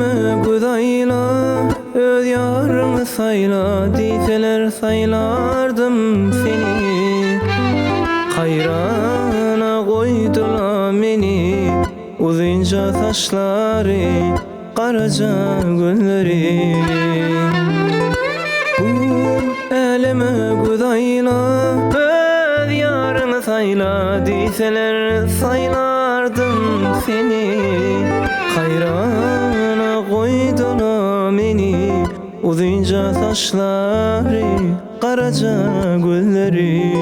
elime gudayla, öz yarını sayla, diseler saylardım seni. Hayrana koydula meni, uzunca saçları, karaca gülleri. Bu elime gudayla, öz yarını sayla, diseler saylardım seni. Hayrana koydula meni, uzunca saçları, karaca gülleri.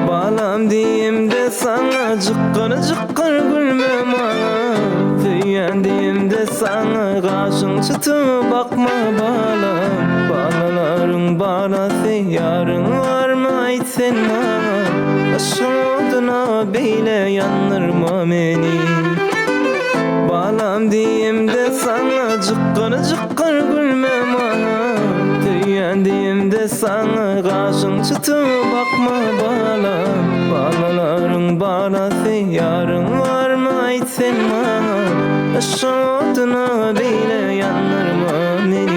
Balam diyeyim de sana cıkkır cıkkır gülme bana, Tüyen diyeyim de sana kaşın çıtı bakma balam. Balaların balası yarın var mı ait sen bana, Başım oduna beyle yanırma beni. Balam diyeyim de sana cıkkır cıkkır gülme bana, Tüyen diyeyim de sana kaşın çıtı bakma balam. Balaların balası yarın var mı ait sen bana, Başım oduna beyle yanırma beni.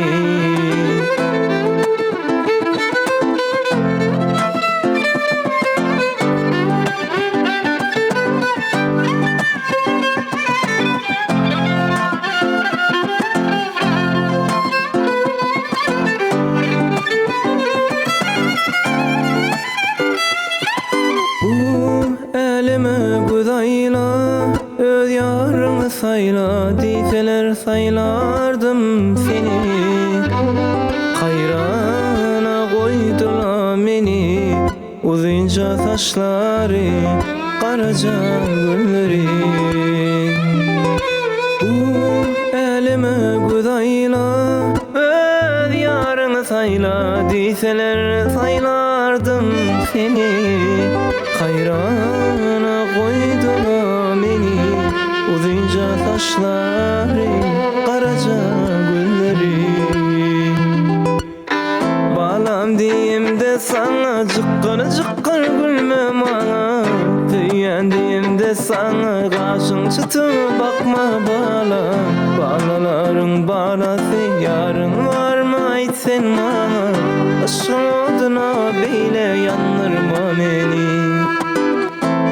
Elime gudayla, öz yarını sayla, diseler saylardım seni. Hayrana koydula meni, uzunca saçları, karaca gülleri. Bu elime gudayla, öz yarını sayla, diseler saylardım seni. Hayrana koydula meni, uzunca saçları, karaca gülleri. Balam diyeyim de sana cıkkır cıkkır gülme bana, Tüyen diyeyim de sana kaşın çıtı bakma balam. Balaların balası yarın var mı ait sen bana, Başım oduna beyle yanırma beni.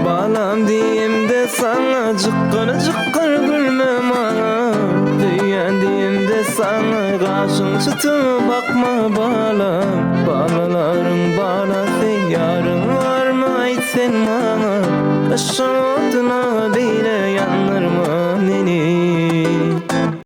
Balam diyeyim de sana cıkkır cıkkır gülme bana, Tüyen diyeyim de sana kaşın çıtı bakma balam. Balaların balası yarın var mı ait sen bana, Başım oduna beyle yanırma